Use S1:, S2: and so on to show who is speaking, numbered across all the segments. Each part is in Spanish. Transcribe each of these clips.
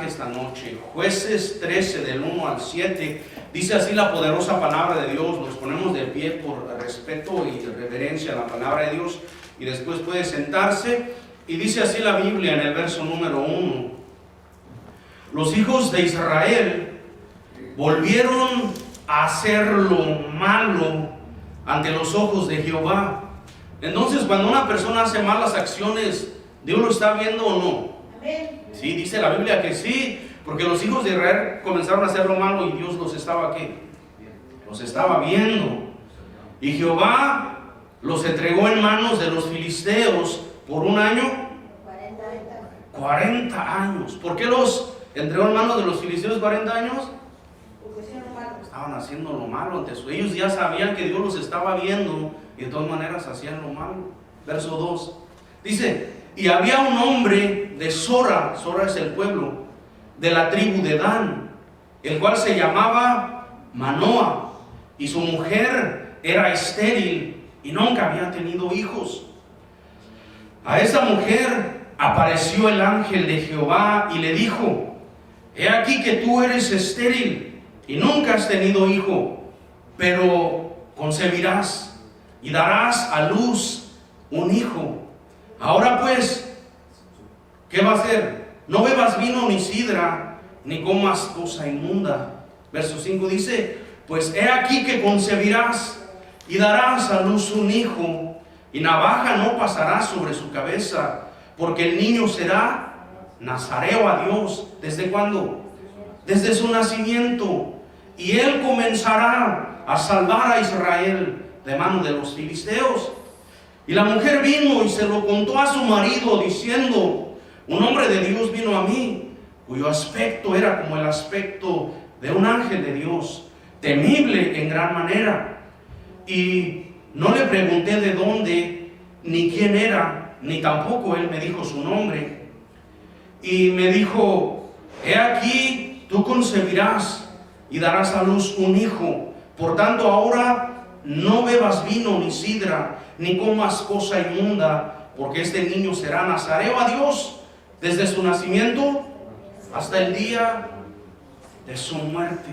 S1: pasaje esta noche, Jueces 13 del 1 al 7. Dice así la poderosa palabra de Dios. Nos ponemos de pie por respeto y reverencia a la palabra de Dios, y después puede sentarse. Y dice así la Biblia en el verso número 1: los hijos de Israel volvieron a hacer lo malo ante los ojos de Jehová. Entonces, cuando una persona hace malas acciones, ¿Dios lo está viendo o no?
S2: Amén.
S1: Sí, dice la Biblia que sí, porque los hijos de Israel comenzaron a hacer lo malo y Dios los estaba ¿qué? Los estaba viendo. Y Jehová los entregó en manos de los filisteos por un año, 40 años. ¿Por qué los entregó en manos de los filisteos 40 años? Estaban haciendo lo malo ante su. Ellos ya sabían que Dios los estaba viendo y de todas maneras hacían lo malo. Verso 2 dice: y había un hombre de Sora es el pueblo, de la tribu de Dan, el cual se llamaba Manoa, y su mujer era estéril y nunca había tenido hijos. A esa mujer apareció el ángel de Jehová y le dijo: he aquí que tú eres estéril y nunca has tenido hijo, pero concebirás y darás a luz un hijo. Ahora pues, ¿qué va a hacer? No bebas vino ni sidra, ni comas cosa inmunda. Verso 5 dice: pues he aquí que concebirás y darás a luz un hijo, y navaja no pasará sobre su cabeza, porque el niño será nazareo a Dios. ¿Desde cuándo? Desde su nacimiento. Y él comenzará a salvar a Israel de mano de los filisteos. Y la mujer vino y se lo contó a su marido, diciendo: un hombre de Dios vino a mí, cuyo aspecto era como el aspecto de un ángel de Dios, temible en gran manera. Y no le pregunté de dónde, ni quién era, ni tampoco él me dijo su nombre. Y me dijo: he aquí, tú concebirás y darás a luz un hijo. Por tanto, ahora no bebas vino ni sidra, ni comas cosa inmunda, porque este niño será nazareo a Dios desde su nacimiento hasta el día de su muerte.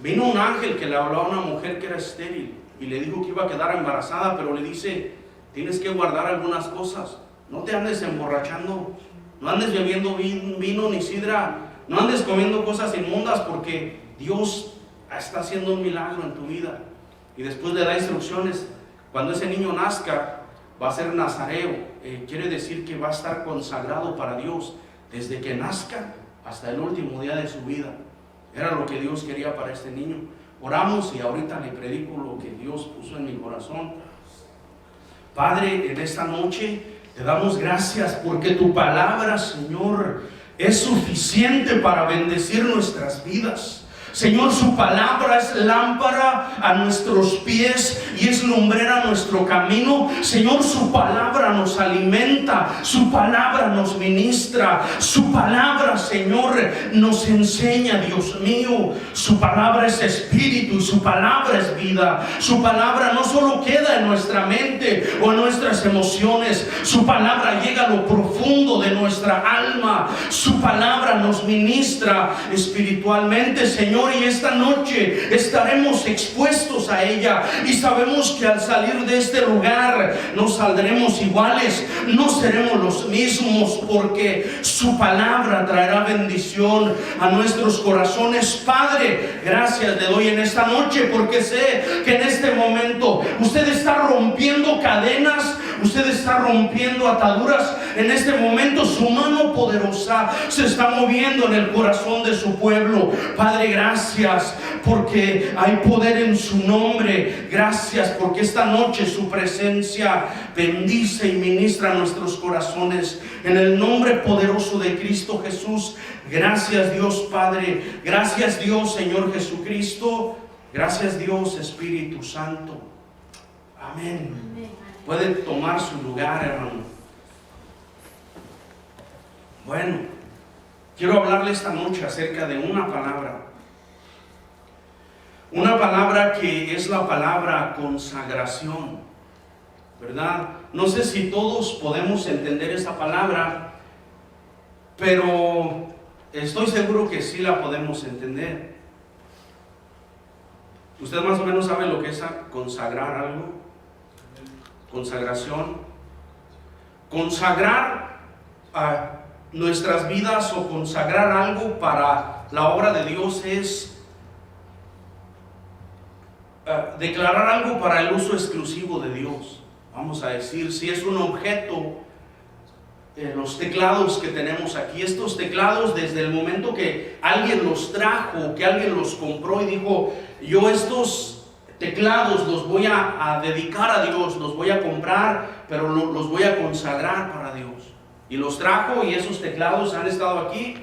S1: Vino un ángel que le habló a una mujer que era estéril y le dijo que iba a quedar embarazada, pero le dice: tienes que guardar algunas cosas. No te andes emborrachando, no andes bebiendo vino ni sidra, no andes comiendo cosas inmundas, porque Dios está haciendo un milagro en tu vida. Y después le da instrucciones: cuando ese niño nazca va a ser nazareo. Quiere decir que va a estar consagrado para Dios desde que nazca hasta el último día de su vida. Era lo que Dios quería para este niño. Oramos y ahorita le predico lo que Dios puso en mi corazón. Padre, en esta noche te damos gracias porque tu palabra, Señor, es suficiente para bendecir nuestras vidas. Señor, su palabra es lámpara a nuestros pies y es lumbrera a nuestro camino. Señor, su palabra nos alimenta, su palabra nos ministra, su palabra, Señor, nos enseña, Dios mío. Su palabra es espíritu y su palabra es vida. Su palabra no solo queda en nuestra mente o en nuestras emociones, su palabra llega a lo profundo de nuestra alma. Su palabra nos ministra espiritualmente, Señor. Y esta noche estaremos expuestos a ella, y sabemos que al salir de este lugar no saldremos iguales, no seremos los mismos, porque su palabra traerá bendición a nuestros corazones. Padre, gracias le doy en esta noche, porque sé que en este momento usted está rompiendo cadenas, usted está rompiendo ataduras. En este momento su mano poderosa se está moviendo en el corazón de su pueblo. Padre, gracias porque hay poder en su nombre. Gracias porque esta noche su presencia bendice y ministra nuestros corazones. En el nombre poderoso de Cristo Jesús. Gracias, Dios Padre. Gracias, Dios Señor Jesucristo. Gracias, Dios Espíritu Santo. Amén. Puede tomar su lugar, hermano. Bueno, quiero hablarle esta noche acerca de una palabra. Una palabra que es la palabra consagración, ¿verdad? No sé si todos podemos entender esa palabra, pero estoy seguro que sí la podemos entender. ¿Usted más o menos sabe lo que es consagrar algo? Consagración. Consagrar a nuestras vidas o consagrar algo para la obra de Dios es declarar algo para el uso exclusivo de Dios. Vamos a decir, si es un objeto, los teclados que tenemos aquí, estos teclados desde el momento que alguien los trajo, que alguien los compró y dijo, yo estos teclados los voy a dedicar a Dios, los voy a comprar, pero los voy a consagrar para Dios. Y los trajo y esos teclados han estado aquí.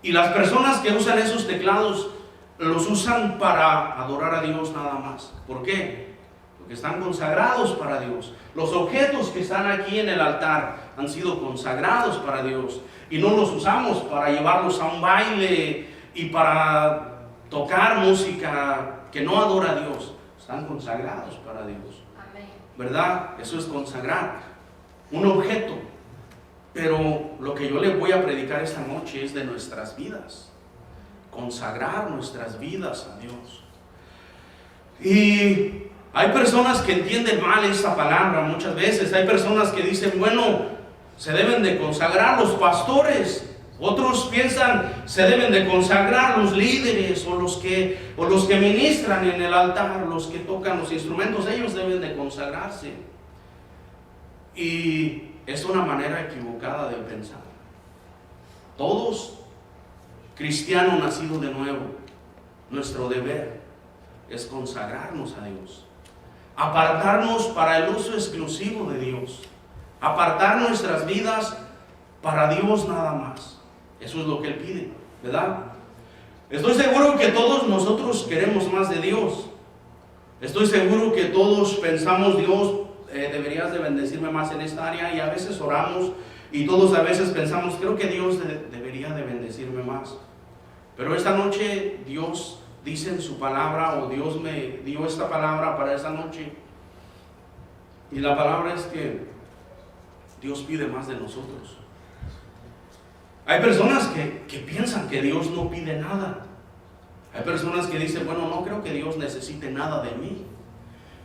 S1: Y las personas que usan esos teclados los usan para adorar a Dios nada más. ¿Por qué? Porque están consagrados para Dios. Los objetos que están aquí en el altar han sido consagrados para Dios. Y no los usamos para llevarlos a un baile y para tocar música que no adora a Dios. Están consagrados para Dios. ¿Verdad? Eso es consagrar un objeto. Pero lo que yo les voy a predicar esta noche es de nuestras vidas. Consagrar nuestras vidas a Dios. Y hay personas que entienden mal esta palabra muchas veces. Hay personas que dicen, bueno, se deben de consagrar los pastores. Otros piensan, se deben de consagrar los líderes o los que ministran en el altar, los que tocan los instrumentos. Ellos deben de consagrarse. Y es una manera equivocada de pensar. Todos cristianos nacidos de nuevo, nuestro deber es consagrarnos a Dios, apartarnos para el uso exclusivo de Dios, apartar nuestras vidas para Dios nada más. Eso es lo que Él pide, ¿verdad? Estoy seguro que todos nosotros queremos más de Dios. Estoy seguro que todos pensamos, Dios, deberías de bendecirme más en esta área, y a veces oramos y todos a veces pensamos, creo que Dios debería de bendecirme más. Pero esta noche Dios dice en su palabra, o Dios me dio esta palabra para esta noche, y la palabra es que Dios pide más de nosotros. Hay personas que piensan que Dios no pide nada. Hay personas que dicen, bueno, no creo que Dios necesite nada de mí.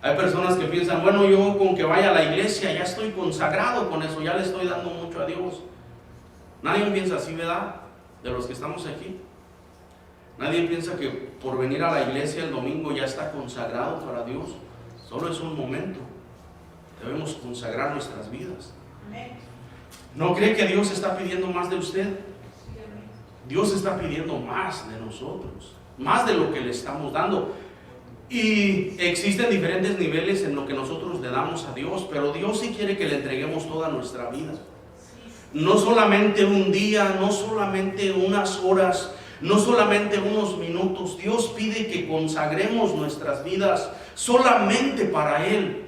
S1: Hay personas que piensan, bueno, yo con que vaya a la iglesia ya estoy consagrado con eso, ya le estoy dando mucho a Dios. Nadie piensa así, ¿verdad? De los que estamos aquí. Nadie piensa que por venir a la iglesia el domingo ya está consagrado para Dios. Solo es un momento. Debemos consagrar nuestras vidas. ¿No cree que Dios está pidiendo más de usted? Dios está pidiendo más de nosotros, más de lo que le estamos dando. Y existen diferentes niveles en lo que nosotros le damos a Dios, pero Dios sí quiere que le entreguemos toda nuestra vida. No solamente un día, no solamente unas horas, no solamente unos minutos. Dios pide que consagremos nuestras vidas solamente para Él.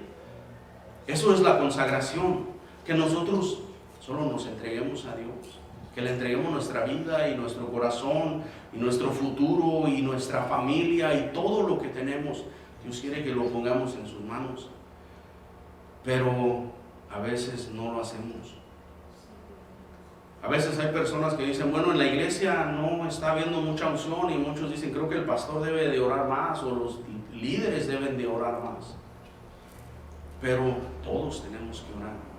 S1: Eso es la consagración, que nosotros solo nos entreguemos a Dios, que le entreguemos nuestra vida y nuestro corazón y nuestro futuro y nuestra familia y todo lo que tenemos. Dios quiere que lo pongamos en sus manos, pero a veces no lo hacemos. A veces hay personas que dicen, bueno, en la iglesia no está habiendo mucha unción, y muchos dicen, creo que el pastor debe de orar más, o los líderes deben de orar más. Pero todos tenemos que orar.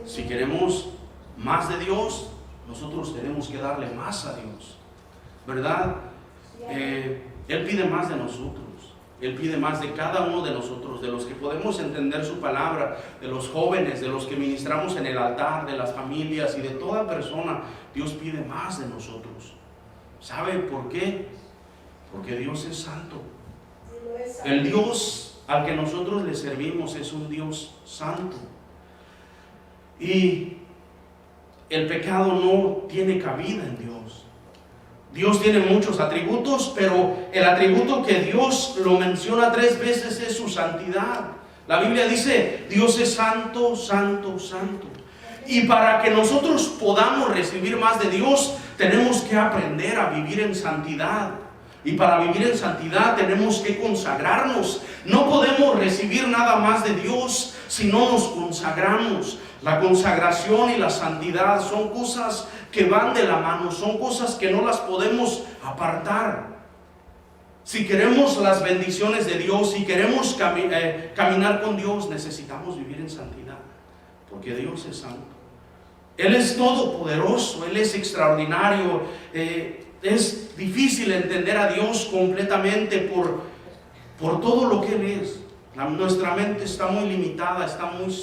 S1: Si queremos más de Dios, nosotros tenemos que darle más a Dios, ¿verdad? Él pide más de nosotros. Él pide más de cada uno de nosotros, de los que podemos entender su palabra, de los jóvenes, de los que ministramos en el altar, de las familias y de toda persona. Dios pide más de nosotros. ¿Sabe por qué? Porque Dios es santo. El Dios al que nosotros le servimos es un Dios santo. Y el pecado no tiene cabida en Dios. Dios tiene muchos atributos, pero el atributo que Dios lo menciona 3 veces es su santidad. La Biblia dice, Dios es santo, santo, santo. Y para que nosotros podamos recibir más de Dios, tenemos que aprender a vivir en santidad. Y para vivir en santidad tenemos que consagrarnos. No podemos recibir nada más de Dios si no nos consagramos. La consagración y la santidad son cosas que van de la mano, son cosas que no las podemos apartar. Si queremos las bendiciones de Dios, si queremos caminar con Dios, necesitamos vivir en santidad, porque Dios es santo. Él es todopoderoso, Él es extraordinario. Es difícil entender a Dios completamente por todo lo que Él es. Nuestra mente está muy limitada, está muy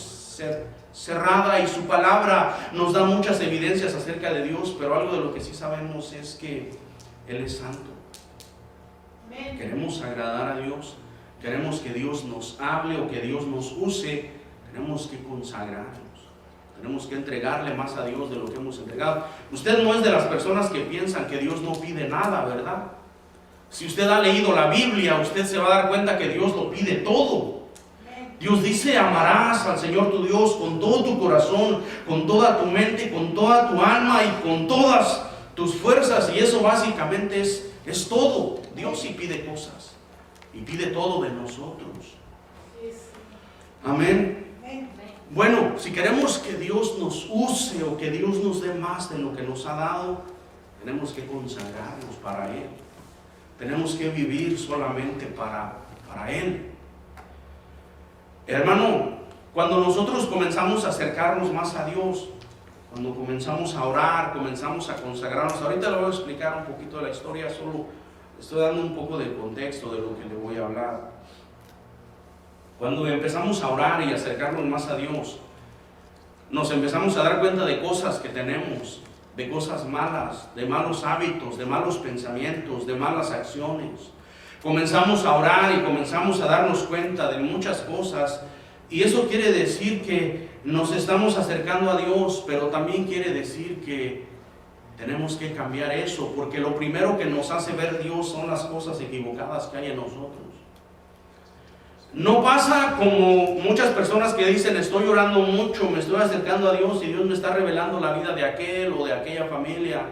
S1: cerrada, y su palabra nos da muchas evidencias acerca de Dios, pero algo de lo que sí sabemos es que Él es santo. Queremos agradar a Dios, queremos que Dios nos hable o que Dios nos use, tenemos que consagrarnos, tenemos que entregarle más a Dios de lo que hemos entregado. Usted no es de las personas que piensan que Dios no pide nada, ¿verdad? Si usted ha leído la Biblia, usted se va a dar cuenta que Dios lo pide todo. Dios dice: amarás al Señor tu Dios con todo tu corazón, con toda tu mente, con toda tu alma y con todas tus fuerzas. Y eso básicamente es todo. Dios sí pide cosas y pide todo de nosotros. Amén. Bueno, si queremos que Dios nos use o que Dios nos dé más de lo que nos ha dado, tenemos que consagrarnos para Él. Tenemos que vivir solamente para Él. Hermano, cuando nosotros comenzamos a acercarnos más a Dios, cuando comenzamos a orar, comenzamos a consagrarnos, ahorita le voy a explicar un poquito de la historia, solo estoy dando un poco de contexto de lo que le voy a hablar. Cuando empezamos a orar y acercarnos más a Dios, nos empezamos a dar cuenta de cosas que tenemos, de cosas malas, de malos hábitos, de malos pensamientos, de malas acciones. Comenzamos a orar y comenzamos a darnos cuenta de muchas cosas, y eso quiere decir que nos estamos acercando a Dios, pero también quiere decir que tenemos que cambiar eso, porque lo primero que nos hace ver Dios son las cosas equivocadas que hay en nosotros. No pasa como muchas personas que dicen: estoy orando mucho, me estoy acercando a Dios y Dios me está revelando la vida de aquel o de aquella familia.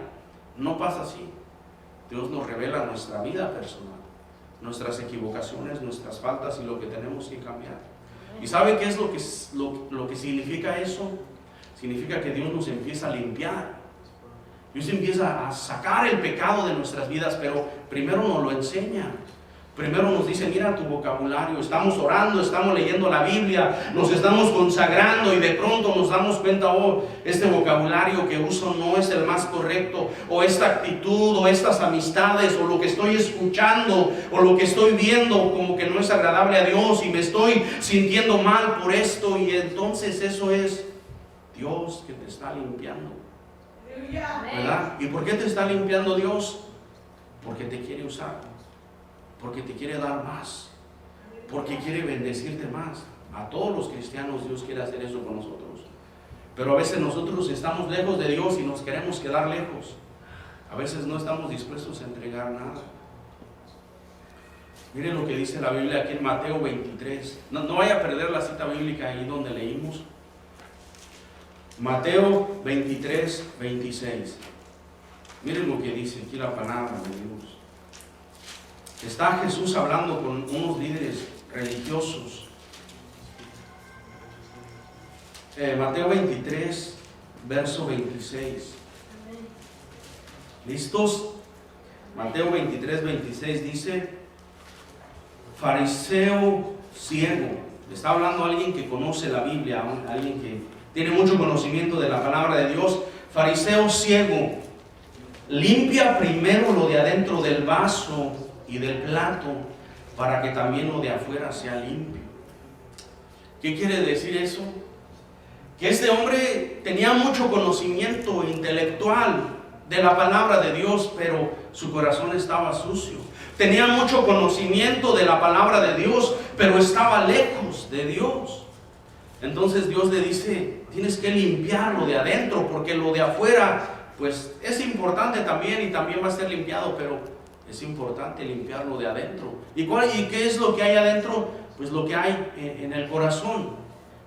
S1: No pasa así. Dios nos revela nuestra vida personal, nuestras equivocaciones, nuestras faltas y lo que tenemos que cambiar. ¿Y sabe qué es lo que significa eso? Significa que Dios nos empieza a limpiar. Dios empieza a sacar el pecado de nuestras vidas, pero primero nos lo enseña. Primero nos dice: mira tu vocabulario, estamos orando, estamos leyendo la Biblia, nos estamos consagrando, y de pronto nos damos cuenta: oh, este vocabulario que uso no es el más correcto, o esta actitud, o estas amistades, o lo que estoy escuchando, o lo que estoy viendo como que no es agradable a Dios, y me estoy sintiendo mal por esto. Y entonces eso es Dios que te está limpiando, ¿verdad? ¿Y por qué te está limpiando Dios? Porque te quiere usar, porque te quiere dar más, porque quiere bendecirte más. A todos los cristianos Dios quiere hacer eso con nosotros, pero a veces nosotros estamos lejos de Dios y nos queremos quedar lejos. A veces no estamos dispuestos a entregar nada. Miren lo que dice la Biblia aquí en Mateo 23. No vaya a perder la cita bíblica ahí donde leímos. Mateo 23, 26. Miren lo que dice aquí la palabra de Dios. Está Jesús hablando con unos líderes religiosos. Mateo 23, verso 26. ¿Listos? Mateo 23, 26 dice: fariseo ciego. Está hablando alguien que conoce la Biblia, alguien que tiene mucho conocimiento de la palabra de Dios. Fariseo ciego, limpia primero lo de adentro del vaso y del plato, para que también lo de afuera sea limpio. ¿Qué quiere decir eso? Que este hombre tenía mucho conocimiento intelectual de la palabra de Dios, pero su corazón estaba sucio. Tenía mucho conocimiento de la palabra de Dios, pero estaba lejos de Dios. Entonces Dios le dice: tienes que limpiar lo de adentro, porque lo de afuera pues es importante también, y también va a ser limpiado, pero es importante limpiarlo de adentro. ¿Y qué es lo que hay adentro? Pues lo que hay en el corazón.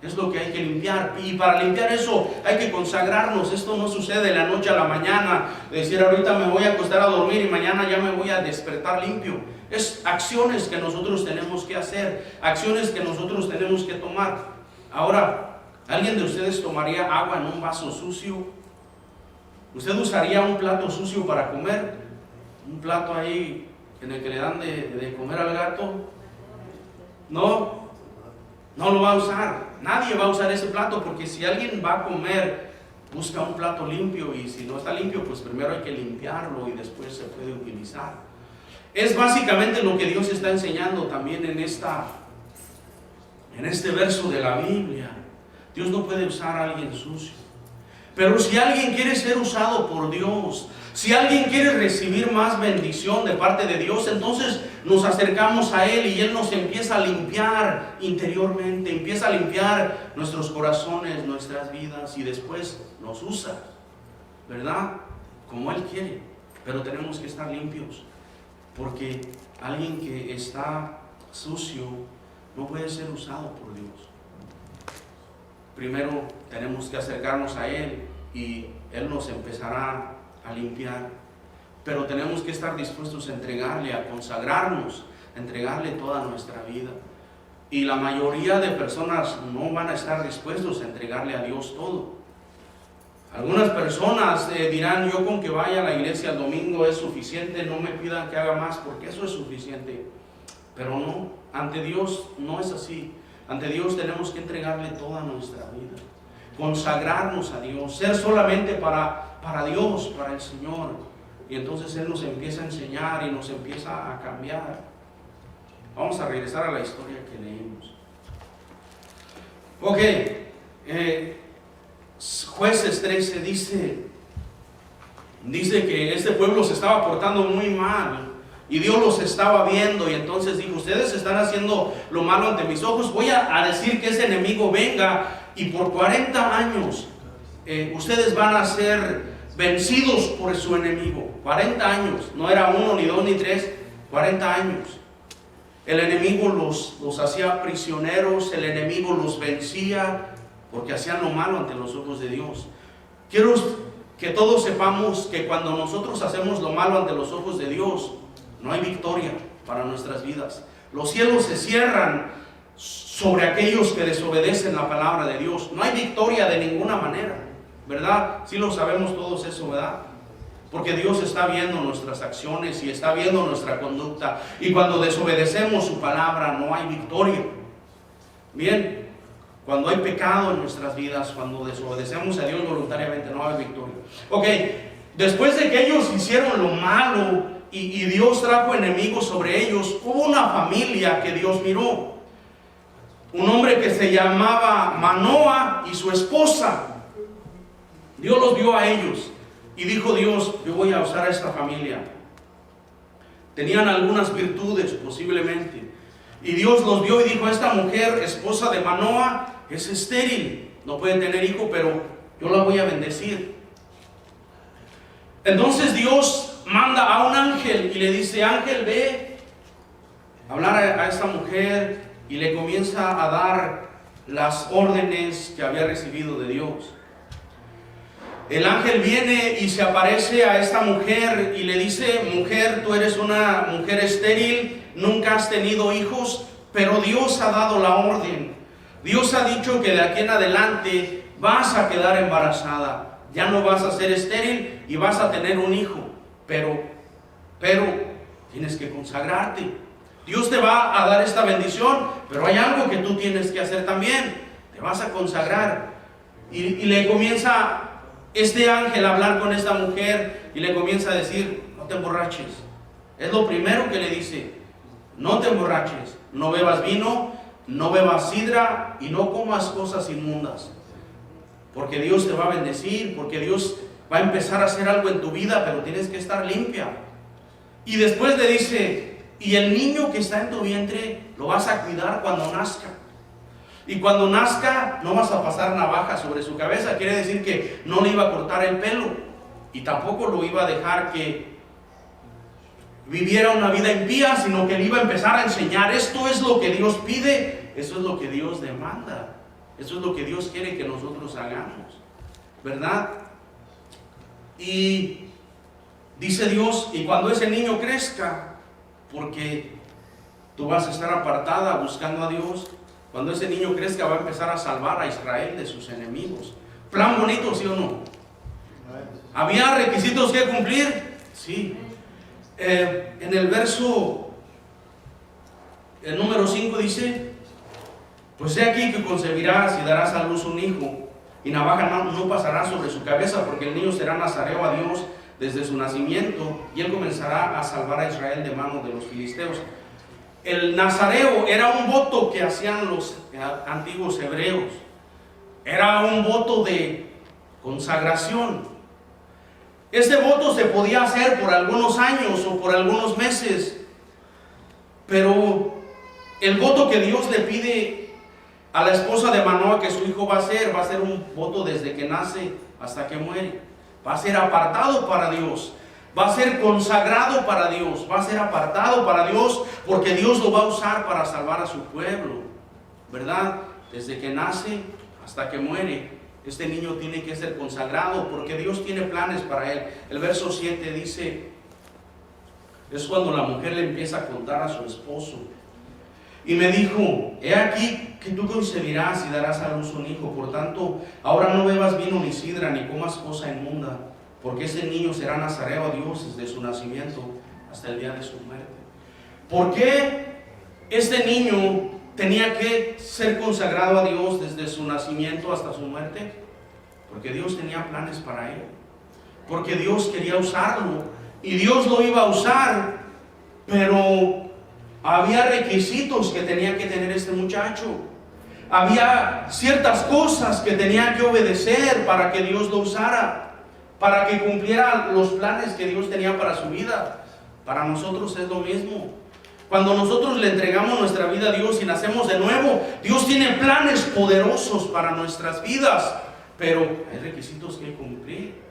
S1: Es lo que hay que limpiar. Y para limpiar eso hay que consagrarnos. Esto no sucede de la noche a la mañana. Decir: ahorita me voy a acostar a dormir y mañana ya me voy a despertar limpio. Es acciones que nosotros tenemos que hacer. Acciones que nosotros tenemos que tomar. Ahora, ¿alguien de ustedes tomaría agua en un vaso sucio? ¿Usted usaría un plato sucio para comer? Un plato ahí en el que le dan de comer al gato. No, no lo va a usar. Nadie va a usar ese plato, porque si alguien va a comer, busca un plato limpio, y si no está limpio, pues primero hay que limpiarlo y después se puede utilizar. Es básicamente lo que Dios está enseñando también en este verso de la Biblia. Dios no puede usar a alguien sucio. Pero si alguien quiere ser usado por Dios, si alguien quiere recibir más bendición de parte de Dios, entonces nos acercamos a Él y Él nos empieza a limpiar interiormente, empieza a limpiar nuestros corazones, nuestras vidas, y después nos usa, ¿verdad? Como Él quiere. Pero tenemos que estar limpios, porque alguien que está sucio no puede ser usado por Dios. Primero tenemos que acercarnos a Él y Él nos empezará a limpiar. Pero tenemos que estar dispuestos a entregarle, a consagrarnos, a entregarle toda nuestra vida. Y la mayoría de personas no van a estar dispuestos a entregarle a Dios todo. Algunas personas dirán: yo con que vaya a la iglesia el domingo es suficiente, no me pidan que haga más, porque eso es suficiente. Pero no, ante Dios no es así. Ante Dios tenemos que entregarle toda nuestra vida, consagrarnos a Dios, ser solamente para Dios, para el Señor. Y entonces Él nos empieza a enseñar y nos empieza a cambiar. Vamos a regresar a la historia que leímos. Ok, Jueces 13 dice que este pueblo se estaba portando muy mal. Y Dios los estaba viendo, y entonces dijo: ustedes están haciendo lo malo ante mis ojos. Voy a decir que ese enemigo venga, y por 40 años ustedes van a ser vencidos por su enemigo. 40 años, no era 1, ni 2, ni 3, 40 años. El enemigo los hacía prisioneros, el enemigo los vencía, porque hacían lo malo ante los ojos de Dios. Quiero que todos sepamos que cuando nosotros hacemos lo malo ante los ojos de Dios, no hay victoria para nuestras vidas. Los cielos se cierran sobre aquellos que desobedecen la palabra de Dios. No hay victoria de ninguna manera, ¿verdad? Sí lo sabemos todos eso, ¿verdad? Porque Dios está viendo nuestras acciones y está viendo nuestra conducta. Y cuando desobedecemos su palabra, no hay victoria. Bien, cuando hay pecado en nuestras vidas, cuando desobedecemos a Dios voluntariamente, no hay victoria. Ok, después de que ellos hicieron lo malo, y Dios trajo enemigos sobre ellos, hubo una familia que Dios miró. Un hombre que se llamaba Manoah y su esposa. Dios los vio a ellos y dijo Dios: yo voy a usar a esta familia. Tenían algunas virtudes posiblemente, y Dios los vio y dijo: esta mujer, esposa de Manoah, es estéril, no puede tener hijo, pero yo la voy a bendecir. Entonces Dios manda a un ángel y le dice: ángel, ve a hablar a esta mujer, y le comienza a dar las órdenes que había recibido de Dios. El ángel viene y se aparece a esta mujer y le dice: mujer, tú eres una mujer estéril, nunca has tenido hijos, pero Dios ha dado la orden. Dios ha dicho que de aquí en adelante vas a quedar embarazada. Ya no vas a ser estéril y vas a tener un hijo. Pero tienes que consagrarte. Dios te va a dar esta bendición, pero hay algo que tú tienes que hacer también. Te vas a consagrar. Y le comienza este ángel a hablar con esta mujer y le comienza a decir: no te emborraches. Es lo primero que le dice: no te emborraches, no bebas vino, no bebas sidra y no comas cosas inmundas. Porque Dios te va a bendecir, porque Dios va a empezar a hacer algo en tu vida, pero tienes que estar limpia. Y después le dice: y el niño que está en tu vientre lo vas a cuidar cuando nazca. Y cuando nazca no vas a pasar navaja sobre su cabeza. Quiere decir que no le iba a cortar el pelo, y tampoco lo iba a dejar que viviera una vida impía, sino que le iba a empezar a enseñar. Esto es lo que Dios pide, eso es lo que Dios demanda, eso es lo que Dios quiere que nosotros hagamos, ¿verdad? Y dice Dios: y cuando ese niño crezca, porque tú vas a estar apartada buscando a Dios, cuando ese niño crezca va a empezar a salvar a Israel de sus enemigos. Plan bonito, ¿sí o no? ¿Había requisitos que cumplir? Sí. En el verso, el número 5 dice: pues he aquí que concebirás y darás a luz un hijo, y navaja no pasará sobre su cabeza, porque el niño será nazareo a Dios desde su nacimiento, y él comenzará a salvar a Israel de manos de los filisteos. El nazareo era un voto que hacían los antiguos hebreos. Era un voto de consagración. Este voto se podía hacer por algunos años o por algunos meses, pero el voto que Dios le pide a la esposa de Manoah que su hijo va a ser un voto desde que nace hasta que muere. Va a ser apartado para Dios, va a ser consagrado para Dios, va a ser apartado para Dios, porque Dios lo va a usar para salvar a su pueblo, ¿verdad? Desde que nace hasta que muere, este niño tiene que ser consagrado, porque Dios tiene planes para él. El verso 7 dice, es cuando la mujer le empieza a contar a su esposo: y me dijo, he aquí que tú concebirás y darás a luz un hijo, por tanto, ahora no bebas vino ni sidra, ni comas cosa inmunda, porque ese niño será nazareo a Dios desde su nacimiento hasta el día de su muerte. ¿Por qué este niño tenía que ser consagrado a Dios desde su nacimiento hasta su muerte? Porque Dios tenía planes para él, porque Dios quería usarlo, y Dios lo iba a usar, pero había requisitos que tenía que tener este muchacho. Había ciertas cosas que tenía que obedecer para que Dios lo usara, para que cumpliera los planes que Dios tenía para su vida. Para nosotros es lo mismo. Cuando nosotros le entregamos nuestra vida a Dios y nacemos de nuevo, Dios tiene planes poderosos para nuestras vidas, pero hay requisitos que cumplir,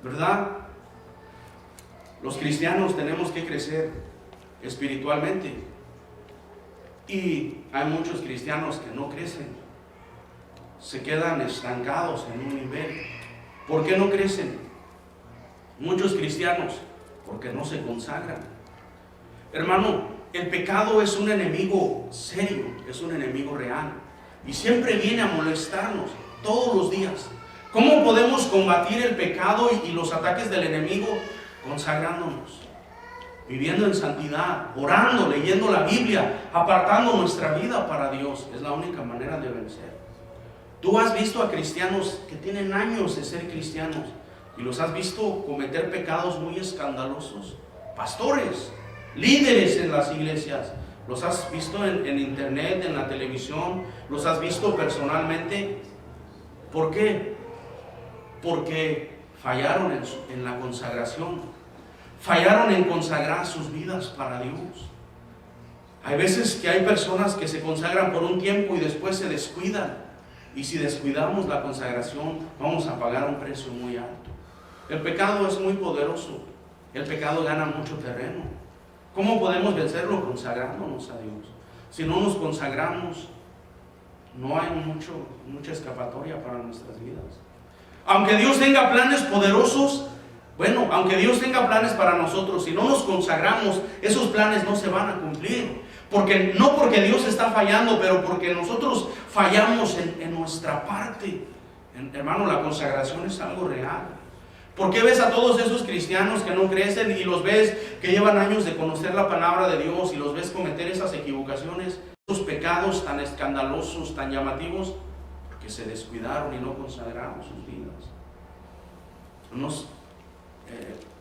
S1: ¿verdad? Los cristianos tenemos que crecer espiritualmente, y hay muchos cristianos que no crecen, se quedan estancados en un nivel. ¿Por qué no crecen? Muchos cristianos, porque no se consagran. Hermano, el pecado es un enemigo serio, es un enemigo real, y siempre viene a molestarnos todos los días. ¿Cómo podemos combatir el pecado y los ataques del enemigo? Consagrándonos, viviendo en santidad, orando, leyendo la Biblia, apartando nuestra vida para Dios. Es la única manera de vencer. Tú has visto a cristianos que tienen años de ser cristianos y los has visto cometer pecados muy escandalosos. Pastores, líderes en las iglesias, los has visto en internet, en la televisión, los has visto personalmente. ¿Por qué? Porque fallaron en la consagración, fallaron en consagrar sus vidas para Dios. Hay veces que hay personas que se consagran por un tiempo y después se descuidan, y si descuidamos la consagración vamos a pagar un precio muy alto. El pecado es muy poderoso, el pecado gana mucho terreno. ¿Cómo podemos vencerlo? Consagrándonos a Dios. Si no nos consagramos, no hay mucha escapatoria para nuestras vidas. Aunque Dios tenga planes poderosos, bueno, aunque Dios tenga planes para nosotros, si no nos consagramos, esos planes no se van a cumplir. No porque Dios está fallando, pero porque nosotros fallamos en nuestra parte. Hermano, la consagración es algo real. ¿Por qué ves a todos esos cristianos que no crecen y los ves que llevan años de conocer la palabra de Dios y los ves cometer esas equivocaciones, esos pecados tan escandalosos, tan llamativos? Porque se descuidaron y no consagraron sus vidas.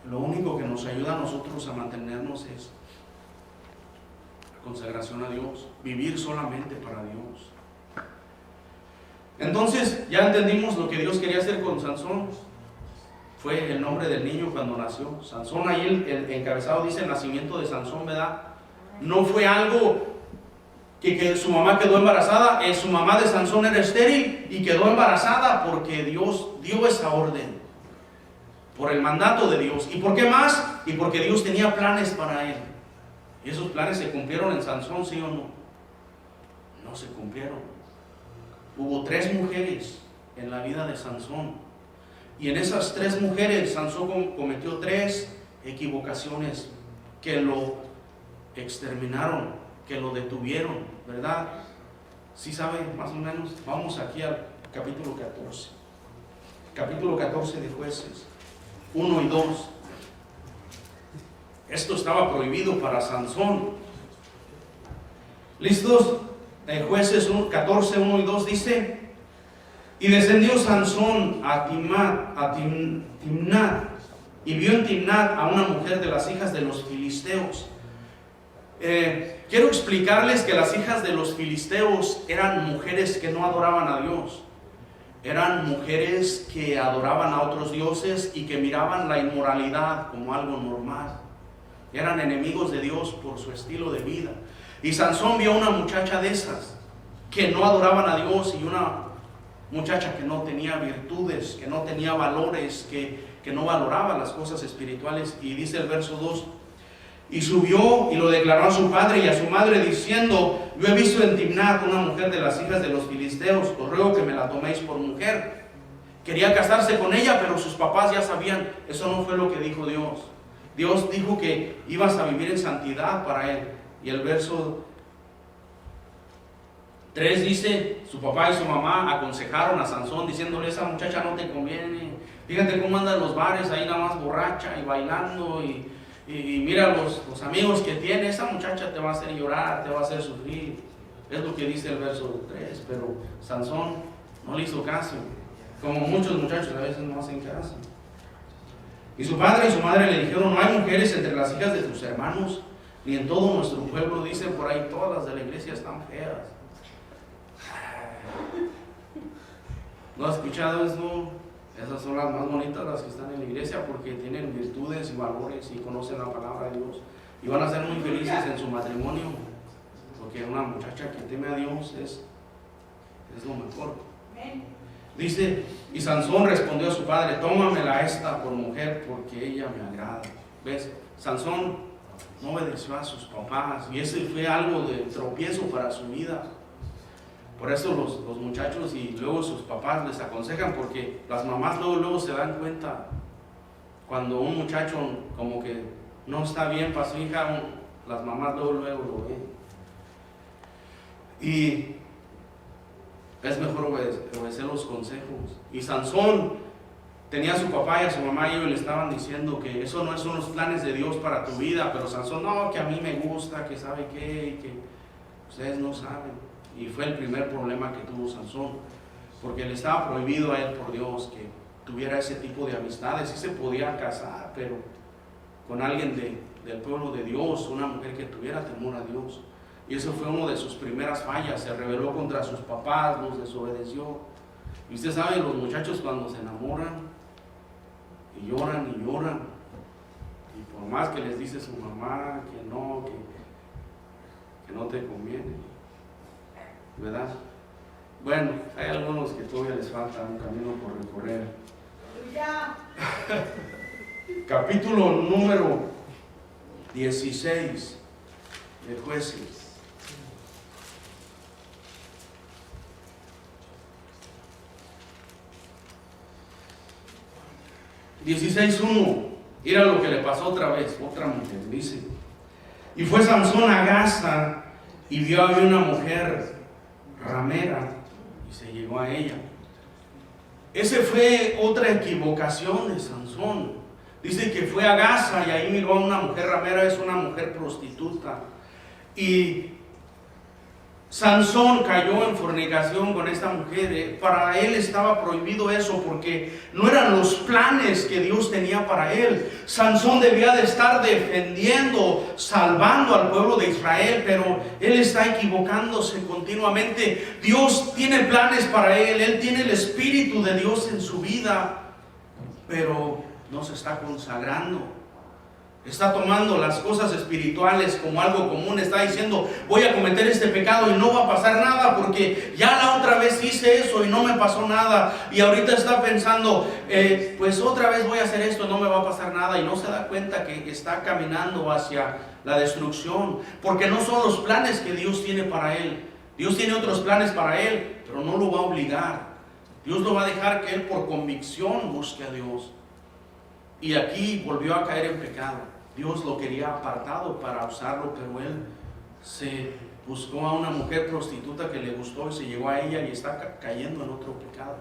S1: Lo único que nos ayuda a nosotros a mantenernos es la consagración a Dios, vivir solamente para Dios. Entonces ya entendimos lo que Dios quería hacer con Sansón. Fue el nombre del niño cuando nació. Sansón, ahí el encabezado dice el nacimiento de Sansón, ¿verdad? No fue algo que su mamá quedó embarazada. Su mamá de Sansón era estéril y quedó embarazada porque Dios dio esa orden, por el mandato de Dios. ¿Y por qué más? Y porque Dios tenía planes para él. ¿Y esos planes se cumplieron en Sansón, sí o no? No se cumplieron. Hubo 3 mujeres en la vida de Sansón, y en esas 3 mujeres Sansón cometió 3 equivocaciones que lo exterminaron, que lo detuvieron, ¿verdad? ¿Sí saben más o menos? Vamos aquí al capítulo 14. capítulo 14 de Jueces, 1 y 2. Esto estaba prohibido para Sansón. ¿Listos? En Jueces 14, 1 y 2 dice: y descendió Sansón a Timnat, y vio en Timnat a una mujer de las hijas de los filisteos. Quiero explicarles que las hijas de los filisteos eran mujeres que no adoraban a Dios. Eran mujeres que adoraban a otros dioses y que miraban la inmoralidad como algo normal. Eran enemigos de Dios por su estilo de vida. Y Sansón vio a una muchacha de esas que no adoraban a Dios, y una muchacha que no tenía virtudes, que no tenía valores, que no valoraba las cosas espirituales. Y dice el verso 2: y subió y lo declaró a su padre y a su madre, diciendo: yo he visto en Timnat una mujer de las hijas de los filisteos, os ruego que me la toméis por mujer. Quería casarse con ella, pero sus papás ya sabían. Eso no fue lo que dijo Dios. Dios dijo que ibas a vivir en santidad para él. Y el verso 3 dice: su papá y su mamá aconsejaron a Sansón diciéndole: esa muchacha no te conviene, fíjate cómo anda en los bares ahí nada más borracha y bailando, y mira los amigos que tiene, esa muchacha te va a hacer llorar, te va a hacer sufrir. Es lo que dice el verso 3, pero Sansón no le hizo caso, como muchos muchachos a veces no hacen caso. Y su padre y su madre le dijeron: no hay mujeres entre las hijas de tus hermanos, ni en todo nuestro pueblo. Dicen por ahí, todas las de la iglesia están feas. ¿No has escuchado eso? Esas son las más bonitas, las que están en la iglesia, porque tienen virtudes y valores y conocen la palabra de Dios, y van a ser muy felices en su matrimonio, porque una muchacha que teme a Dios es lo mejor. Dice: y Sansón respondió a su padre: tómamela esta por mujer, porque ella me agrada. ¿Ves? Sansón no obedeció a sus papás, y ese fue algo de tropiezo para su vida. Por eso los muchachos y luego sus papás les aconsejan, porque las mamás luego se dan cuenta cuando un muchacho como que no está bien para su hija. Las mamás luego lo ven, y es mejor obedecer los consejos. Y Sansón tenía a su papá y a su mamá, y ellos le estaban diciendo que eso no son los planes de Dios para tu vida. Pero Sansón: no, que a mí me gusta, que sabe qué, y que ustedes no saben. Y fue el primer problema que tuvo Sansón, porque le estaba prohibido a él por Dios que tuviera ese tipo de amistades. Sí se podía casar, pero con alguien del pueblo de Dios, una mujer que tuviera temor a Dios. Y eso fue una de sus primeras fallas. Se rebeló contra sus papás, los desobedeció. Y usted sabe, los muchachos cuando se enamoran y lloran, y por más que les dice su mamá que no te conviene, ¿verdad? Bueno, hay algunos que todavía les falta un camino por recorrer. Capítulo número 16 de Jueces. Era lo que le pasó otra vez, otra mujer, dice: y fue Sansón a Gaza, y vio a una mujer ramera, y se llegó a ella. Esa fue otra equivocación de Sansón. Dice que fue a Gaza y ahí miró a una mujer ramera, es una mujer prostituta. Y Sansón cayó en fornicación con esta mujer. Para él estaba prohibido eso, porque no eran los planes que Dios tenía para él. Sansón debía de estar defendiendo, salvando al pueblo de Israel, pero él está equivocándose continuamente. Dios tiene planes para él tiene el Espíritu de Dios en su vida, pero no se está consagrando. Está tomando las cosas espirituales como algo común. Está diciendo: voy a cometer este pecado y no va a pasar nada, porque ya la otra vez hice eso y no me pasó nada. Y ahorita está pensando, pues otra vez voy a hacer esto, no me va a pasar nada. Y no se da cuenta que está caminando hacia la destrucción, porque no son los planes que Dios tiene para él. Dios tiene otros planes para él, pero no lo va a obligar. Dios lo va a dejar que él por convicción busque a Dios. Y aquí volvió a caer en pecado. Dios lo quería apartado para usarlo, pero él se buscó a una mujer prostituta que le gustó y se llegó a ella, y está cayendo en otro pecado.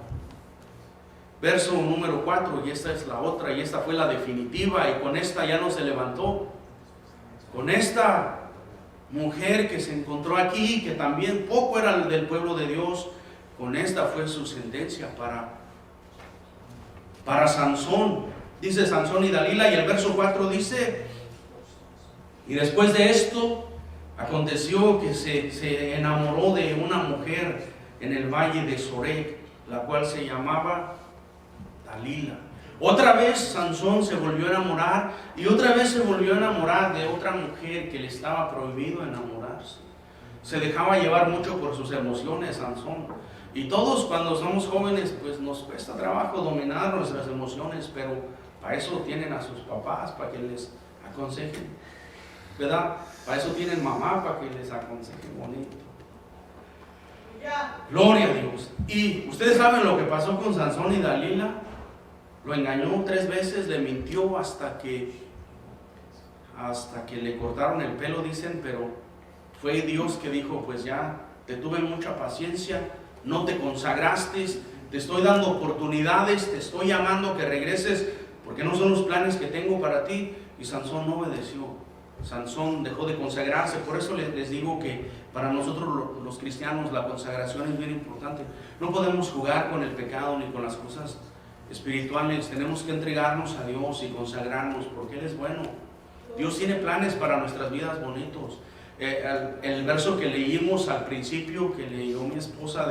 S1: Verso número 4, y esta es la otra, y esta fue la definitiva, y con esta ya no se levantó. Con esta mujer que se encontró aquí, que también poco era del pueblo de Dios, con esta fue su sentencia para Sansón. Dice Sansón y Dalila, y el verso 4 dice: y después de esto aconteció que se enamoró de una mujer en el valle de Sorek, la cual se llamaba Dalila. Otra vez Sansón se volvió a enamorar, y otra vez se volvió a enamorar de otra mujer que le estaba prohibido enamorarse. Se dejaba llevar mucho por sus emociones Sansón. Y todos cuando somos jóvenes pues nos cuesta trabajo dominar nuestras emociones, pero para eso tienen a sus papás, para que les aconsejen, ¿verdad? Para eso tienen mamá, para que les aconseje bonito. Gloria a Dios. Y ustedes saben lo que pasó con Sansón y Dalila. Lo engañó 3 veces, le mintió hasta que le cortaron el pelo, dicen, pero fue Dios que dijo: pues ya te tuve mucha paciencia, no te consagraste, te estoy dando oportunidades, te estoy llamando que regreses, porque no son los planes que tengo para ti. Y Sansón no obedeció. Sansón dejó de consagrarse. Por eso les digo que para nosotros los cristianos la consagración es bien importante. No podemos jugar con el pecado ni con las cosas espirituales. Tenemos que entregarnos a Dios y consagrarnos, porque Él es bueno. Dios tiene planes para nuestras vidas bonitos. El verso que leímos al principio, que leyó mi esposa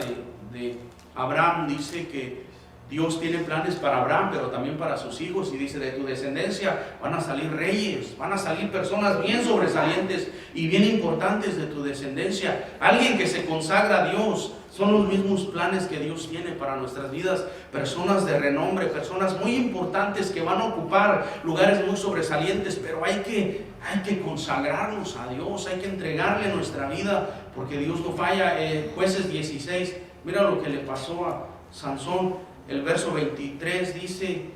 S1: de Abraham, dice que Dios tiene planes para Abraham, pero también para sus hijos, y dice: de tu descendencia van a salir reyes, van a salir personas bien sobresalientes y bien importantes de tu descendencia. Alguien que se consagra a Dios. Son los mismos planes que Dios tiene para nuestras vidas. Personas de renombre, personas muy importantes que van a ocupar lugares muy sobresalientes, pero hay que consagrarnos a Dios, hay que entregarle nuestra vida, porque Dios no falla. Jueces 16, mira lo que le pasó a Sansón. El verso 23 dice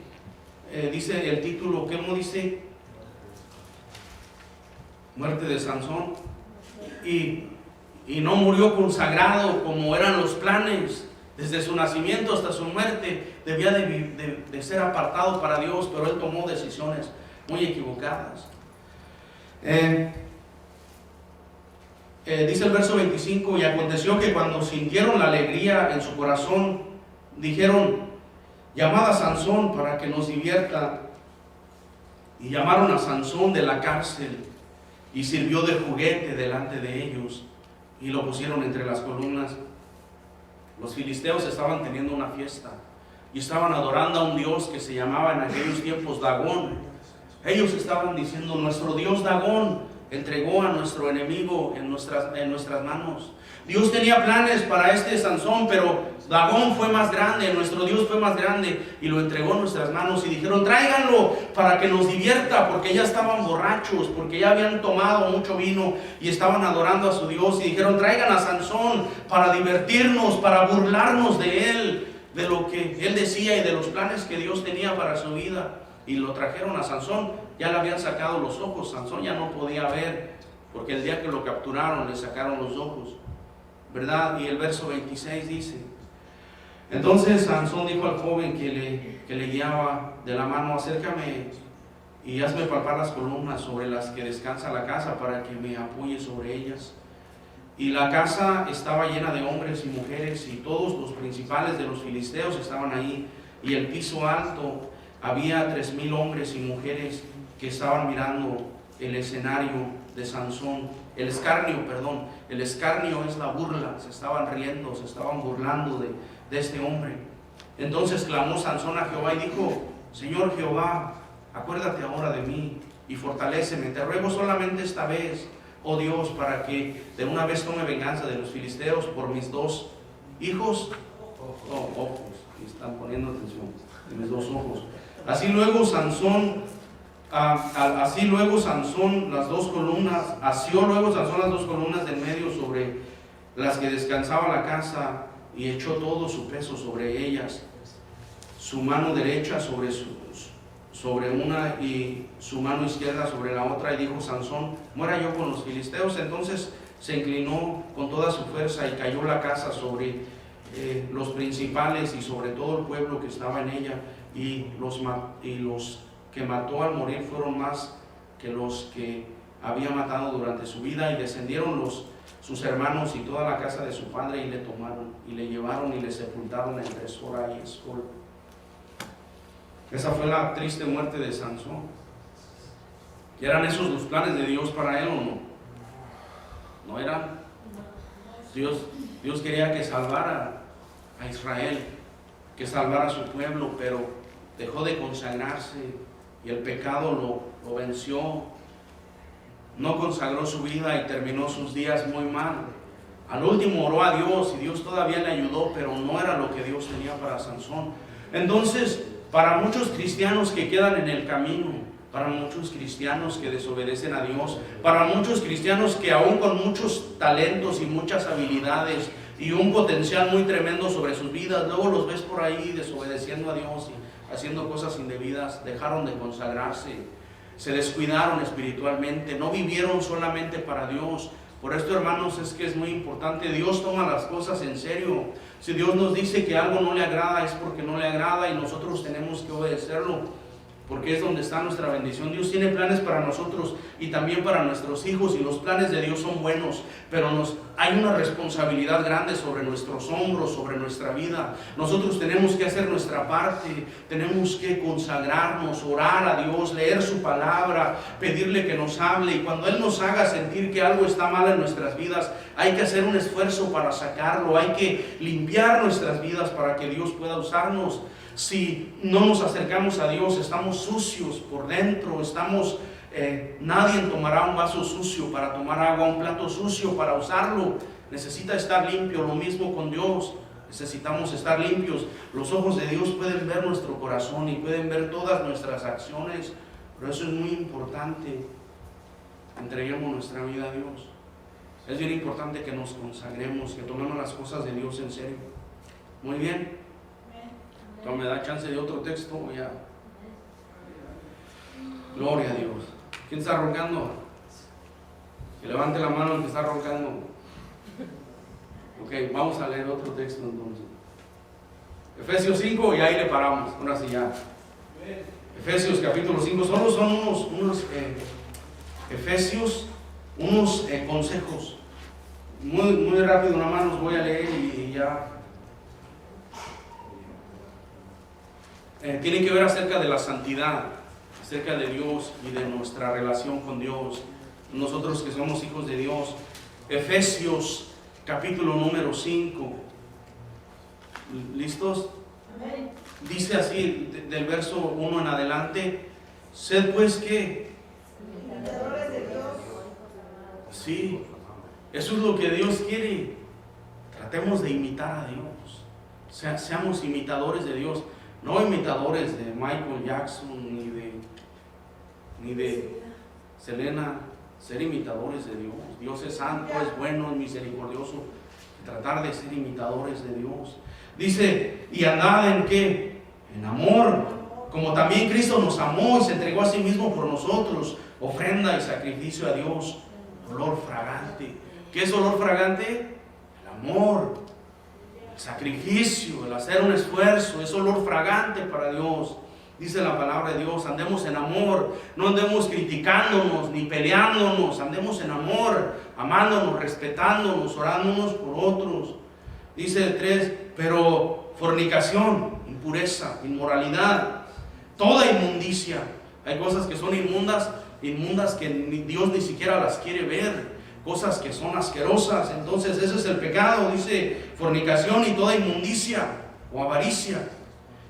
S1: el título, ¿cómo dice? Muerte de Sansón. Y no murió consagrado como eran los planes. Desde su nacimiento hasta su muerte debía de ser apartado para Dios, pero él tomó decisiones muy equivocadas. Dice el verso 25: y aconteció que cuando sintieron la alegría en su corazón, dijeron: llamad a Sansón para que nos divierta. Y llamaron a Sansón de la cárcel, y sirvió de juguete delante de ellos, y lo pusieron entre las columnas. Los filisteos estaban teniendo una fiesta y estaban adorando a un dios que se llamaba en aquellos tiempos Dagón. Ellos estaban diciendo: nuestro dios Dagón entregó a nuestro enemigo en nuestras manos. Dios tenía planes para este Sansón, pero Dagón fue más grande, nuestro Dios fue más grande, y lo entregó en nuestras manos. Y dijeron: tráiganlo para que nos divierta, porque ya estaban borrachos, porque ya habían tomado mucho vino y estaban adorando a su Dios. Y dijeron: traigan a Sansón para divertirnos, para burlarnos de él, de lo que él decía y de los planes que Dios tenía para su vida. Y lo trajeron a Sansón. Ya le habían sacado los ojos. Sansón ya no podía ver, porque el día que lo capturaron le sacaron los ojos, ¿verdad? Y el verso 26 dice: entonces Sansón dijo al joven que le guiaba de la mano: acércame y hazme palpar las columnas sobre las que descansa la casa, para que me apoye sobre ellas. Y la casa estaba llena de hombres y mujeres, y todos los principales de los filisteos estaban ahí. Y el piso alto, había 3,000 hombres y mujeres que estaban mirando el escenario de Sansón. El escarnio es la burla. Se estaban riendo, se estaban burlando de este hombre. Entonces clamó Sansón a Jehová y dijo: Señor Jehová, acuérdate ahora de mí y fortaléceme. Te ruego solamente esta vez, oh Dios, para que de una vez tome venganza de los filisteos por mis 2 hijos. Ojos, están poniendo atención, de mis 2 ojos. Así luego Sansón las 2 columnas, asió luego Sansón las 2 columnas del medio sobre las que descansaba la casa, y echó todo su peso sobre ellas, su mano derecha sobre una y su mano izquierda sobre la otra. Y dijo Sansón: muera yo con los filisteos. Entonces se inclinó con toda su fuerza y cayó la casa sobre los principales y sobre todo el pueblo que estaba en ella, y los que mató al morir fueron más que los que había matado durante su vida, y descendieron sus hermanos y toda la casa de su padre y le tomaron y le llevaron y le sepultaron entre Sora y Escol. Esa fue la triste muerte de Sansón. ¿Y eran esos los planes de Dios para él o no? No eran. Dios quería que salvara a Israel, que salvara a su pueblo, pero dejó de consagrarse y el pecado lo venció. No consagró su vida y terminó sus días muy mal. Al último oró a Dios y Dios todavía le ayudó, pero no era lo que Dios tenía para Sansón. Entonces, para muchos cristianos que quedan en el camino, para muchos cristianos que desobedecen a Dios, para muchos cristianos que aún con muchos talentos y muchas habilidades y un potencial muy tremendo sobre sus vidas, luego los ves por ahí desobedeciendo a Dios y haciendo cosas indebidas, dejaron de consagrarse, se descuidaron espiritualmente, no vivieron solamente para Dios. Por esto, hermanos, es que es muy importante. Dios toma las cosas en serio. Si Dios nos dice que algo no le agrada, es porque no le agrada y nosotros tenemos que obedecerlo, porque es donde está nuestra bendición. Dios tiene planes para nosotros y también para nuestros hijos, y los planes de Dios son buenos, pero hay una responsabilidad grande sobre nuestros hombros, sobre nuestra vida. Nosotros tenemos que hacer nuestra parte, tenemos que consagrarnos, orar a Dios, leer su palabra, pedirle que nos hable, y cuando Él nos haga sentir que algo está mal en nuestras vidas, hay que hacer un esfuerzo para sacarlo, hay que limpiar nuestras vidas para que Dios pueda usarnos. Si no nos acercamos a Dios, estamos sucios por dentro, nadie tomará un vaso sucio para tomar agua, un plato sucio para usarlo. Necesita estar limpio. Lo mismo con Dios, necesitamos estar limpios. Los ojos de Dios pueden ver nuestro corazón y pueden ver todas nuestras acciones, pero eso es muy importante. Entreguemos nuestra vida a Dios. Es bien importante que nos consagremos, que tomemos las cosas de Dios en serio. Muy bien. ¿Me da chance de otro texto? Ya. Gloria a Dios. ¿Quién está roncando? Que levante la mano el que está roncando. Ok, vamos a leer otro texto entonces. Efesios 5, y ahí le paramos. Ahora sí ya. Efesios capítulo 5. Solo son unos Efesios, unos consejos. Muy rápido, nada más los voy a leer y ya. Tiene que ver acerca de la santidad, acerca de Dios y de nuestra relación con Dios, nosotros que somos hijos de Dios. Efesios capítulo número 5. ¿Listos? Amén. Dice así, del verso 1 en adelante: sed pues ¿qué? Imitadores de Dios. Sí, eso es lo que Dios quiere. Tratemos de imitar a Dios, seamos imitadores de Dios. No imitadores de Michael Jackson ni de Selena, ser imitadores de Dios. Dios es santo, es bueno, es misericordioso. Tratar de ser imitadores de Dios. Dice, y andad en ¿qué? En amor, como también Cristo nos amó y se entregó a sí mismo por nosotros, ofrenda y sacrificio a Dios, olor fragante. ¿Qué es olor fragante? El amor. Sacrificio, el hacer un esfuerzo, es olor fragante para Dios. Dice la palabra de Dios, andemos en amor, no andemos criticándonos ni peleándonos, andemos en amor, amándonos, respetándonos, orándonos por otros. Dice el 3, pero fornicación, impureza, inmoralidad, toda inmundicia. Hay cosas que son inmundas que Dios ni siquiera las quiere ver. Cosas que son asquerosas. Entonces ese es el pecado. Dice fornicación y toda inmundicia o avaricia.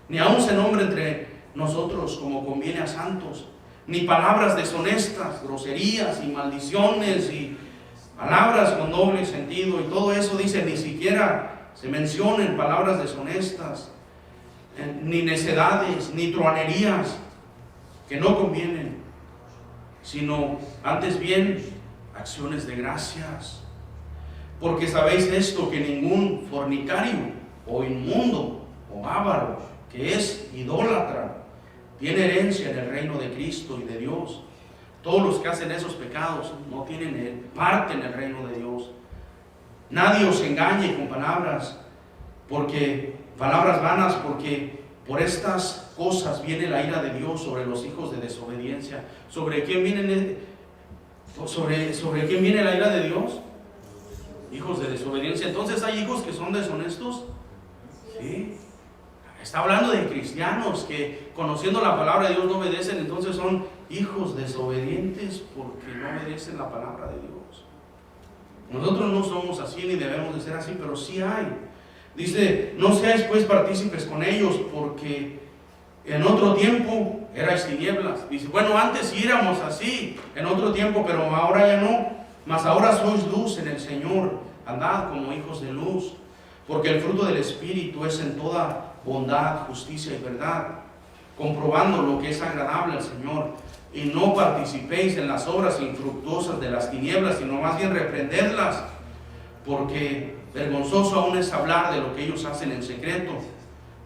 S1: Ni aun se nombre entre nosotros como conviene a santos, ni palabras deshonestas, groserías y maldiciones y palabras con doble sentido, y todo eso. Dice, ni siquiera se mencionen palabras deshonestas, ni necedades, ni truanerías que no convienen, sino antes bien acciones de gracias. Porque sabéis esto, que ningún fornicario o inmundo o avaro, que es idólatra, tiene herencia en el reino de Cristo y de Dios. Todos los que hacen esos pecados no tienen parte en el reino de Dios. Nadie os engañe con palabras porque palabras vanas, porque por estas cosas viene la ira de Dios sobre los hijos de desobediencia. ¿Sobre quién viene la ira de Dios? Hijos de desobediencia. Entonces, ¿hay hijos que son deshonestos? Sí. Está hablando de cristianos que conociendo la palabra de Dios no obedecen, entonces son hijos desobedientes porque no obedecen la palabra de Dios. Nosotros no somos así ni debemos de ser así, pero sí hay. Dice, no seáis pues partícipes con ellos, porque en otro tiempo erais tinieblas. Dice, bueno, antes sí éramos así, en otro tiempo, pero ahora ya no. Mas ahora sois luz en el Señor, andad como hijos de luz, porque el fruto del Espíritu es en toda bondad, justicia y verdad, comprobando lo que es agradable al Señor, y no participéis en las obras infructuosas de las tinieblas, sino más bien reprendedlas, porque vergonzoso aún es hablar de lo que ellos hacen en secreto,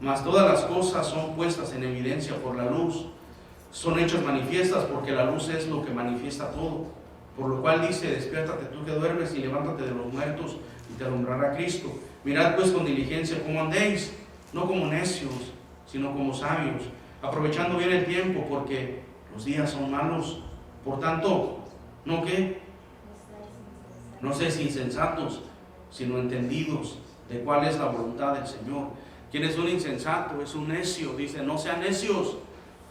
S1: mas todas las cosas son puestas en evidencia por la luz, son hechas manifiestas, porque la luz es lo que manifiesta todo. Por lo cual dice, despiértate tú que duermes y levántate de los muertos y te alumbrará Cristo. Mirad pues con diligencia cómo andéis, no como necios, sino como sabios, aprovechando bien el tiempo, porque los días son malos. Por tanto, ¿no qué? No seáis insensatos, sino entendidos de cuál es la voluntad del Señor. ¿Quién es un insensato? Es un necio. Dice, no sean necios,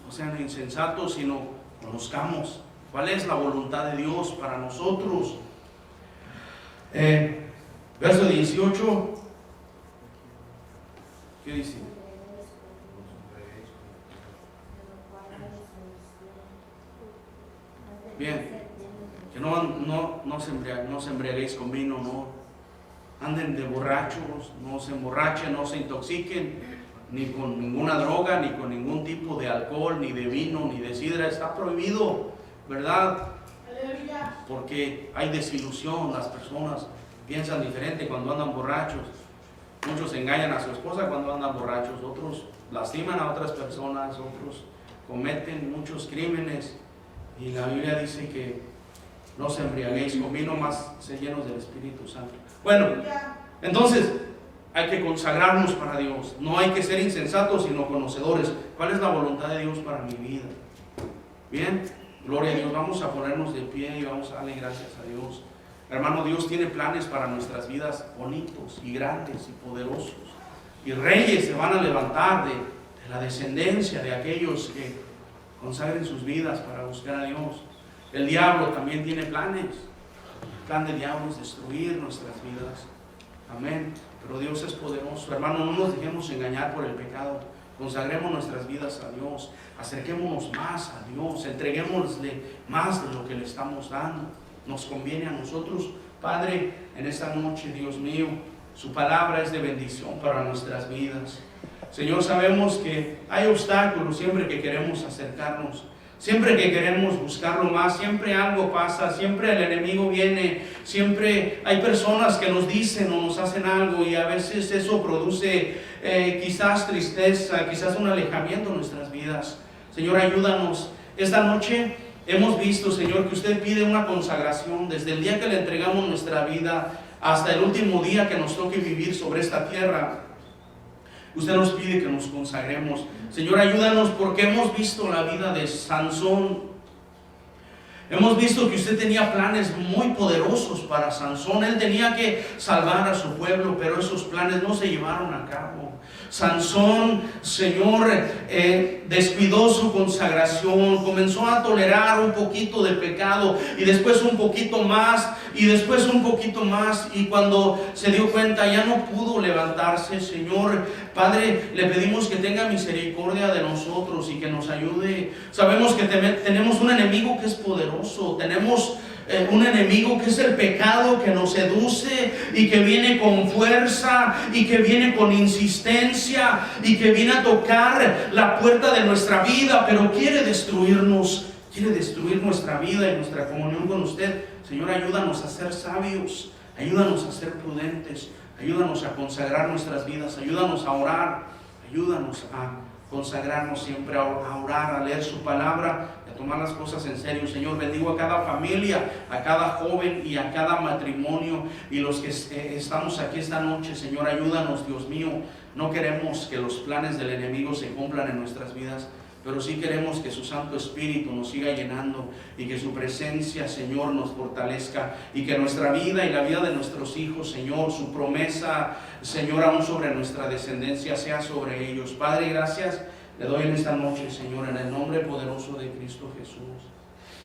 S1: no sean insensatos, sino conozcamos cuál es la voluntad de Dios para nosotros. Verso 18. ¿Qué dice? Bien, que no se embriaguéis con vino, no anden de borrachos, no se emborrachen, no se intoxiquen, ni con ninguna droga, ni con ningún tipo de alcohol, ni de vino, ni de sidra. Está prohibido, ¿verdad? Porque hay desilusión, las personas piensan diferente cuando andan borrachos. Muchos engañan a su esposa cuando andan borrachos, otros lastiman a otras personas, otros cometen muchos crímenes, y la Biblia dice que no se embriaguéis con vino, más se llenos del Espíritu Santo. Bueno, entonces hay que consagrarnos para Dios, no hay que ser insensatos sino conocedores. ¿Cuál es la voluntad de Dios para mi vida? Bien, gloria a Dios. Vamos a ponernos de pie y vamos a darle gracias a Dios. Hermano, Dios tiene planes para nuestras vidas bonitos y grandes y poderosos, y reyes se van a levantar de la descendencia de aquellos que consagren sus vidas para buscar a Dios. El diablo también tiene planes. El plan del diablo es destruir nuestras vidas. Amén. Pero Dios es poderoso. Hermano, no nos dejemos engañar por el pecado. Consagremos nuestras vidas a Dios. Acerquémonos más a Dios. Entreguémosle más de lo que le estamos dando. Nos conviene a nosotros. Padre, en esta noche, Dios mío, su palabra es de bendición para nuestras vidas. Señor, sabemos que hay obstáculos siempre que queremos acercarnos. Siempre que queremos buscarlo más, siempre algo pasa, siempre el enemigo viene, siempre hay personas que nos dicen o nos hacen algo, y a veces eso produce quizás tristeza, quizás un alejamiento en nuestras vidas. Señor, ayúdanos. Esta noche hemos visto, Señor, que usted pide una consagración desde el día que le entregamos nuestra vida hasta el último día que nos toque vivir sobre esta tierra. Usted nos pide que nos consagremos. Señor, ayúdanos, porque hemos visto la vida de Sansón. Hemos visto que usted tenía planes muy poderosos para Sansón. Él tenía que salvar a su pueblo, pero esos planes no se llevaron a cabo. Sansón, Señor, descuidó su consagración, comenzó a tolerar un poquito de pecado, y después un poquito más, y después un poquito más, y cuando se dio cuenta ya no pudo levantarse. Señor, Padre, le pedimos que tenga misericordia de nosotros y que nos ayude. Sabemos que tenemos un enemigo que es poderoso, tenemos un enemigo que es el pecado, que nos seduce y que viene con fuerza y que viene con insistencia y que viene a tocar la puerta de nuestra vida, pero quiere destruirnos, quiere destruir nuestra vida y nuestra comunión con usted. Señor, ayúdanos a ser sabios, ayúdanos a ser prudentes, ayúdanos a consagrar nuestras vidas, ayúdanos a orar, ayúdanos a consagrarnos siempre, a orar, a leer su palabra, y a tomar las cosas en serio. Señor, bendigo a cada familia, a cada joven y a cada matrimonio, y los que estamos aquí esta noche. Señor, ayúdanos, Dios mío. No queremos que los planes del enemigo se cumplan en nuestras vidas, pero sí queremos que su Santo Espíritu nos siga llenando y que su presencia, Señor, nos fortalezca, y que nuestra vida y la vida de nuestros hijos, Señor, su promesa, Señor, aún sobre nuestra descendencia, sea sobre ellos. Padre, gracias le doy en esta noche, Señor, en el nombre poderoso de Cristo Jesús.